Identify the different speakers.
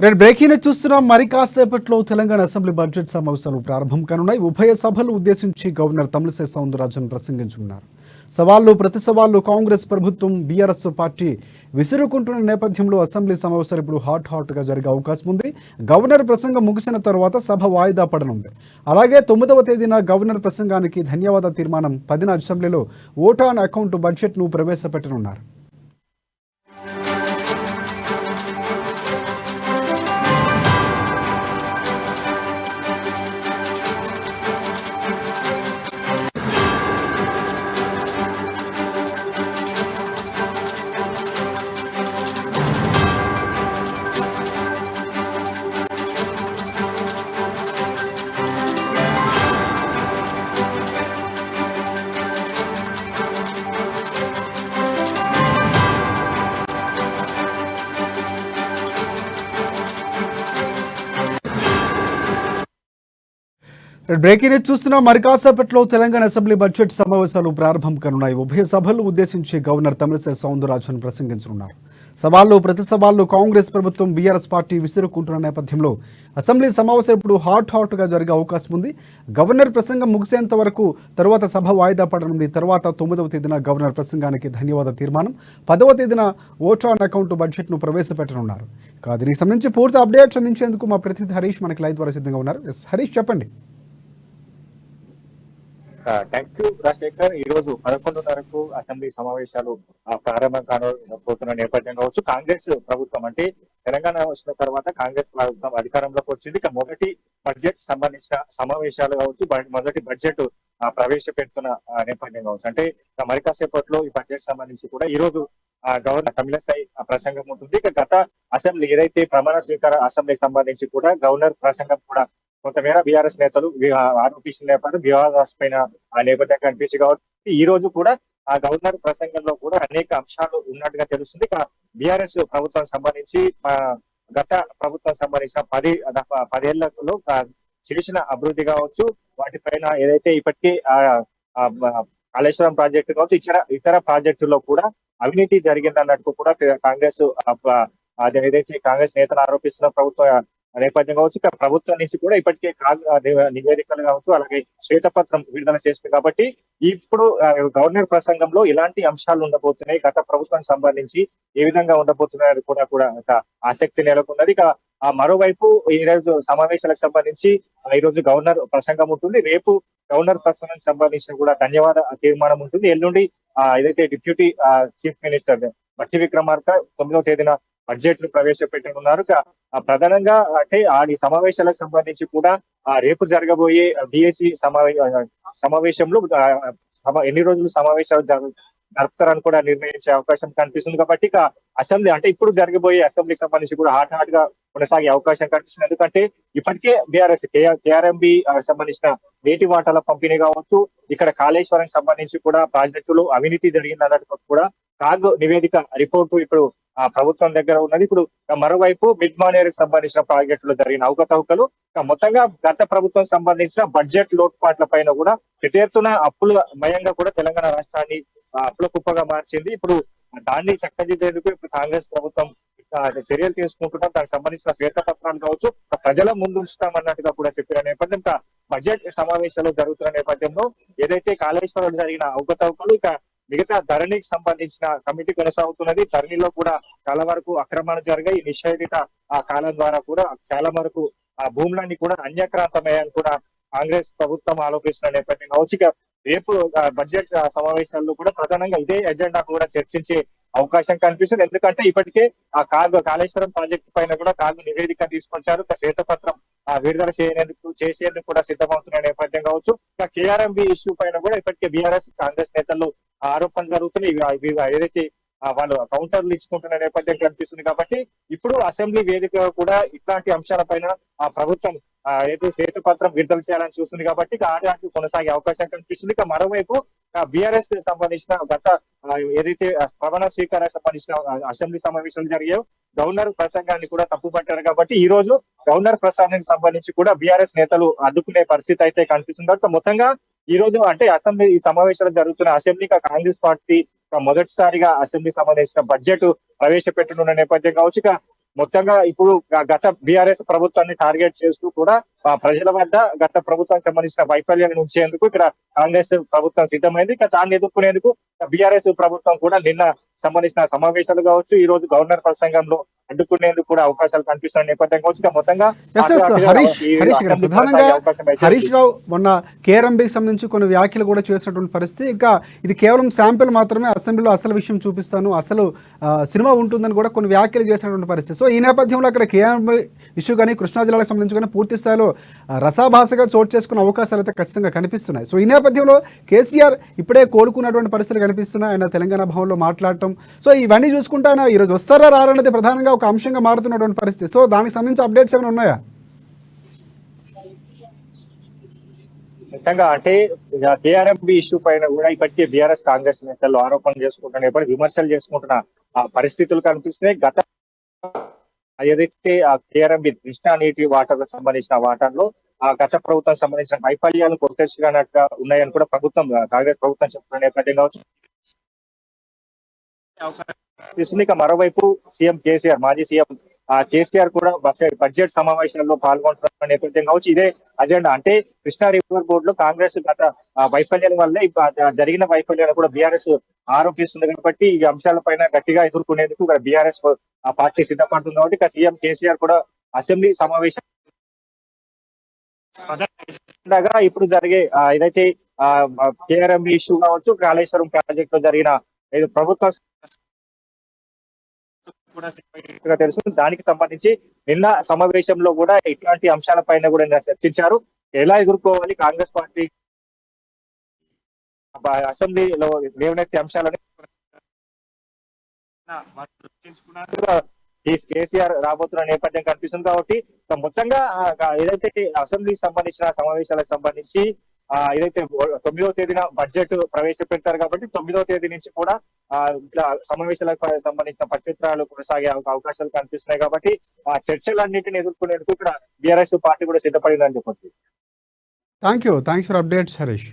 Speaker 1: రేపు breaking news చూస్తున్నాం. మరి కాసేపట్లో తెలంగాణ అసెంబ్లీ బడ్జెట్ సమావేశాలు ప్రారంభం కానున్నాయి. ఉభయ సభలు ఉద్దేశించి గవర్నర్ తమిళిసై సౌందరరాజన్ ప్రసంగించనున్నారు. సవాళ్లు ప్రతి సవాళ్లు కాంగ్రెస్ ప్రభుత్వం బీఆర్ఎస్ పార్టీ విసురుకుంటున్న నేపథ్యంలో అసెంబ్లీ సమావేశాలు ఇప్పుడు హాట్ గా జరిగే అవకాశం ఉంది. గవర్నర్ ప్రసంగం ముగిసిన తర్వాత సభ వాయిదా పడనుంది. అలాగే 9వ తేదీన గవర్నర్ ప్రసంగానికి ధన్యవాద తీర్మానం 10న అసెంబ్లీలో ఓట్ ఆన్ అకౌంట్ బడ్జెట్ను ప్రవేశపెట్టనున్నారు. బ్రేకింగ్ న్యూస్ చూస్తున్నాం. మరి కాసేపట్లో తెలంగాణ అసెంబ్లీ బడ్జెట్ సమావేశాలు ప్రారంభం కానున్నాయి. ఉభయ సభలు ఉద్దేశించి గవర్నర్ తమిళిసై సౌందరరాజన్ ప్రసంగించనున్నారు. సవాళ్లు ప్రతి సవాళ్లు కాంగ్రెస్ ప్రభుత్వం బీఆర్ఎస్ పార్టీ విసురుకుంటున్న నేపథ్యంలో అసెంబ్లీ సమావేశం ఇప్పుడు హాట్గా జరిగే అవకాశం ఉంది. గవర్నర్ ప్రసంగం ముగిసేంత వరకు తర్వాత సభ వాయిదా పడనుంది. తర్వాత 9వ తేదీన గవర్నర్ ప్రసంగానికి ధన్యవాద తీర్మానం, 10వ తేదీన ఓట్ ఆన్ అకౌంట్ బడ్జెట్ను ప్రవేశపెట్టనున్నారు. దీనికి సంబంధించి పూర్తి అప్డేట్స్ అందించేందుకు మా ప్రతినిధి హరీష్ మనకి లైవ్ ద్వారా సిద్ధంగా ఉన్నారు. హరీష్, చెప్పండి.
Speaker 2: Thank you Rajasekhar. ఈ రోజు 11:30కు అసెంబ్లీ సమావేశాలు ప్రారంభం కానబోతున్న నేపథ్యం కావచ్చు. కాంగ్రెస్ ప్రభుత్వం అంటే తెలంగాణ వచ్చిన తర్వాత కాంగ్రెస్ ప్రభుత్వం అధికారంలోకి వచ్చింది. ఇక మొదటి బడ్జెట్ సంబంధించిన సమావేశాలు కావచ్చు, మొదటి బడ్జెట్ ప్రవేశపెడుతున్న నేపథ్యం కావచ్చు. అంటే మరి కాసేపట్లో ఈ బడ్జెట్ సంబంధించి కూడా ఈ రోజు గవర్నర్ తమిళిసై ప్రసంగం ఉంటుంది. ఇక గత అసెంబ్లీ ఏదైతే ప్రమాణ స్వీకార అసెంబ్లీ సంబంధించి కూడా గవర్నర్ ప్రసంగం కూడా కొంతమేర బీఆర్ఎస్ నేతలు ఆరోపించిన నేపథ్యం వివాదాస్పైన ఆ నేపథ్యం కనిపించి కాబట్టి ఈ రోజు కూడా ఆ గవర్నర్ ప్రసంగంలో కూడా అనేక అంశాలు ఉన్నట్టుగా తెలుస్తుంది. బీఆర్ఎస్ ప్రభుత్వం సంబంధించి గత ప్రభుత్వం సంబంధించిన 10 ఏళ్లలో చేసిన అభివృద్ధి కావచ్చు, వాటిపైన ఏదైతే ఇప్పటికీ కాళేశ్వరం ప్రాజెక్టు కావచ్చు, ఇతర ప్రాజెక్టుల్లో కూడా అవినీతి జరిగిందన్నట్టు కూడా కాంగ్రెస్ ఏదైతే కాంగ్రెస్ నేతలు ఆరోపిస్తున్న ప్రభుత్వ నేపథ్యం కావచ్చు. ఇక ప్రభుత్వం నుంచి కూడా ఇప్పటికే నివేదికలు కావచ్చు, అలాగే శ్వేతపత్రం విడుదల చేస్తుంది. కాబట్టి ఇప్పుడు గవర్నర్ ప్రసంగంలో ఎలాంటి అంశాలు ఉండబోతున్నాయి, గత ప్రభుత్వానికి సంబంధించి ఏ విధంగా ఉండబోతున్నాయి కూడా ఆసక్తి నెలకొన్నది. ఇక మరోవైపు ఈ రోజు సమావేశాలకు సంబంధించి ఈ రోజు గవర్నర్ ప్రసంగం ఉంటుంది. రేపు గవర్నర్ ప్రసంగానికి సంబంధించిన కూడా ధన్యవాద తీర్మానం ఉంటుంది. ఎల్లుండి ఏదైతే డిప్యూటీ చీఫ్ మినిస్టర్ బట్టి విక్రమార్క 9వ తేదీన బడ్జెట్ ను ప్రవేశపెట్టనున్నారు. ప్రధానంగా అంటే ఈ సమావేశాలకు సంబంధించి కూడా రేపు జరగబోయే డిఎసి సమావేశంలో ఎన్ని రోజులు సమావేశాలు జరుపుతారని కూడా నిర్ణయించే అవకాశం కనిపిస్తుంది. కాబట్టి ఇక అసెంబ్లీ అంటే ఇప్పుడు జరగబోయే అసెంబ్లీ సంబంధించి కూడా హాట్ గా కొనసాగే అవకాశం కనిపిస్తుంది. ఎందుకంటే ఇప్పటికే బీఆర్ఎస్ కేఆర్ఎంబి సంబంధించిన నీటి వాటాల పంపిణీ కావచ్చు, ఇక్కడ కాళేశ్వరం సంబంధించి కూడా ప్రాజెక్టులు అవినీతి జరిగిందన్నట్టు కూడా కాగ్ నివేదిక రిపోర్టు ఇప్పుడు ప్రభుత్వం దగ్గర ఉన్నది. ఇప్పుడు మరోవైపు మిడ్ మానేర్ సంబంధించిన ప్రాజెక్టులు జరిగిన అవకతవకలు, మొత్తంగా గత ప్రభుత్వం సంబంధించిన బడ్జెట్ లోటుపాట్ల పైన కూడా పెద్ద ఎత్తున అప్పుల మయంగా కూడా తెలంగాణ రాష్ట్రాన్ని అప్పుల కుప్పగా మార్చింది. ఇప్పుడు దాన్ని చక్కదిద్దేందుకు ఇప్పుడు కాంగ్రెస్ ప్రభుత్వం చర్యలు తీసుకుంటున్నాం. దానికి సంబంధించిన శ్వేతపత్రాలు కావచ్చు ప్రజల ముందు ఉంచుతామన్నట్టుగా కూడా చెప్పిన నేపథ్యం, బడ్జెట్ సమావేశాలు జరుగుతున్న నేపథ్యంలో ఏదైతే కాళేశ్వరంలో జరిగిన అవకతవకలు, ఇక మిగతా ధరణికి సంబంధించిన కమిటీ కొనసాగుతున్నది. ధరణిలో కూడా చాలా వరకు అక్రమాలు జరిగాయి. నిషేధిత కాలం ద్వారా కూడా చాలా వరకు భూములన్నీ కూడా అన్యక్రాంతమయ్యాయని కూడా కాంగ్రెస్ ప్రభుత్వం ఆలోచిస్తున్న నేపథ్యం కావచ్చు. ఇక రేపు బడ్జెట్ సమావేశాల్లో కూడా ప్రధానంగా ఇదే ఎజెండా కూడా చర్చించే అవకాశం కనిపిస్తుంది. ఎందుకంటే ఇప్పటికే కాళేశ్వరం ప్రాజెక్టు పైన కూడా కాగు నివేదిక తీసుకొచ్చారు. శ్వేతపత్రం విడుదల చేసేందుకు కూడా సిద్ధమవుతున్న నేపథ్యం కావచ్చు. ఇక కేఆర్ఎంబి ఇష్యూ పైన కూడా ఇప్పటికే బీఆర్ఎస్ కాంగ్రెస్ నేతలు ఆరోపణలు జరుగుతున్నాయి. ఏదైతే వాళ్ళు కౌంటర్లు ఇచ్చుకుంటున్న నేపథ్యం కనిపిస్తుంది. కాబట్టి ఇప్పుడు అసెంబ్లీ వేదిక కూడా ఇట్లాంటి అంశాలపైన ప్రభుత్వం ఏదైతే శ్వేతపత్రం విడుదల చేయాలని చూస్తుంది. కాబట్టి ఆడడానికి కొనసాగే అవకాశం కనిపిస్తుంది. ఇక మరోవైపు బీఆర్ఎస్ కి సంబంధించిన గత ఏదైతే ప్రమాణ స్వీకార సంబంధించిన అసెంబ్లీ సమావేశాలు జరిగాయో గవర్నర్ ప్రసంగాన్ని కూడా తప్పుపట్టారు. కాబట్టి ఈ రోజు గవర్నర్ ప్రసంగానికి సంబంధించి కూడా బీఆర్ఎస్ నేతలు అడ్డుకునే పరిస్థితి అయితే కనిపిస్తుంది. కాబట్టి మొత్తంగా ఈ రోజు అంటే అసెంబ్లీ ఈ సమావేశాలు జరుగుతున్న అసెంబ్లీకి కాంగ్రెస్ పార్టీ మొదటిసారిగా అసెంబ్లీ సంబంధించిన బడ్జెట్ ప్రవేశపెట్టనున్న నేపథ్యం కావచ్చు. ఇక మొత్తంగా ఇప్పుడు గత బీఆర్ఎస్ ప్రభుత్వాన్ని టార్గెట్ చేస్తూ కూడా ప్రజల వద్ద గత ప్రభుత్వానికి సంబంధించిన వైఫల్యాన్ని ఉంచేందుకు ఇక్కడ కాంగ్రెస్ ప్రభుత్వం సిద్ధమైంది. ఇక దాన్ని ఎదుర్కొనేందుకు బీఆర్ఎస్ ప్రభుత్వం కూడా నిన్న సంబంధించిన సమావేశాలు కావచ్చు, ఈ రోజు గవర్నర్ ప్రసంగంలో అడ్డుకునేందుకు కూడా అవకాశాలు కనిపిస్తున్న నేపథ్యం కావచ్చు. ఇక మొత్తంగా
Speaker 1: హరీష్ గారు ప్రధానంగా హరీష్ రావు మొన్న కేఆర్ఎంబీకి సంబంధించి కొన్ని వ్యాఖ్యలు కూడా చేసినటువంటి పరిస్థితి. ఇంకా ఇది కేవలం శాంపిల్ మాత్రమే, అసెంబ్లీలో అసలు విషయం చూపిస్తాను, అసలు సినిమా ఉంటుందని కూడా కొన్ని వ్యాఖ్యలు చేసినటువంటి పరిస్థితి. సో ఈ నేపథ్యంలో అక్కడ కేఆర్ఎంబీ ఇష్యూ కానీ కృష్ణా జిల్లాకు సంబంధించి కానీ పూర్తి స్థాయిలో రసాభాసగా చోటు చేసుకునే అవకాశాలు అయితే ఖచ్చితంగా కనిపిస్తున్నాయి. సో ఈ నేపథ్యంలో కేసీఆర్ ఇప్పుడే కోలుకున్నటువంటి పరిస్థితులు కనిపిస్తున్నాయి. ఆయన తెలంగాణ భవన్లో మాట్లాడటం, సో ఇవన్నీ చూసుకుంటే ఆయన ఈరోజు వస్తారా రారన్నది ప్రధానంగా ఒక అంశంగా మారుతున్నటువంటి పరిస్థితి. సో దానికి సంబంధించి అప్డేట్స్ ఏమైనా ఉన్నాయా?
Speaker 2: నిజంగా అంటే కేఆర్ఎంబీ ఇష్యూ పైన కూడా ఇప్పటికే బీఆర్ఎస్ కాంగ్రెస్ నేతలు ఆరోపణలు చేసుకుంటున్న విమర్శలు చేసుకుంటున్న పరిస్థితులు కనిపిస్తున్నాయి. గత ఏదైతే కేఆర్ఎంబీ కృష్ణా నీటి వాటర్లకు సంబంధించిన వాటర్లో గత ప్రభుత్వం సంబంధించిన వైఫల్యాలు కొట్టేసినట్టుగా ఉన్నాయని కూడా కాంగ్రెస్ ప్రభుత్వం చెప్తున్న నేపథ్యం కావచ్చు. ఇక మరోవైపు సీఎం కేసీఆర్, మాజీ సీఎం కేసీఆర్ కూడా బడ్జెట్ సమావేశాల్లో పాల్గొంటున్న నేపథ్యం కావచ్చు. ఇదే అజెండా అంటే కృష్ణా రివర్ బోర్డు లో కాంగ్రెస్ గత వైఫల్యాల వల్లే జరిగిన వైఫల్యాలు కూడా బీఆర్ఎస్ ఆరోపిస్తుంది కాబట్టి ఈ అంశాలపైన గట్టిగా ఎదుర్కొనేందుకు బీఆర్ఎస్ పార్టీ సిద్ధపడుతుంది. కాబట్టి ఇక సీఎం కేసీఆర్ కూడా అసెంబ్లీ సమావేశం ఇప్పుడు జరిగే ఏదైతే కేఆర్ఎంబీ ఇష్యూ కావచ్చు, కాళేశ్వరం ప్రాజెక్ట్ లో జరిగిన ప్రభుత్వం కూడా తెలుసు. దానికి సంబంధించి నిన్న సమావేశంలో కూడా ఇట్లాంటి అంశాలపైన కూడా చర్చించారు. ఎలా ఎదుర్కోవాలి కాంగ్రెస్ పార్టీ అసెంబ్లీలో లేవనెత్తే అంశాలని కేసీఆర్ రాబోతున్న నేపథ్యం కనిపిస్తుంది. కాబట్టి మొత్తంగా ఏదైతే అసెంబ్లీకి సంబంధించిన సమావేశాలకు సంబంధించి ఏదైతే 9వ తేదీన బడ్జెట్ ప్రవేశపెడతారు కాబట్టి 9వ తేదీ నుంచి కూడా ఇట్లా సమావేశాలకు సంబంధించిన ప్రత్యుత్తరాలు కొనసాగే అవకాశాలు కనిపిస్తున్నాయి. కాబట్టి ఆ చర్చలన్నింటినీ ఎదుర్కొనేందుకు ఇక్కడ బీఆర్ఎస్ పార్టీ కూడా సిద్ధపడిందని చెప్పొచ్చు.
Speaker 1: Thanks for updates Harish.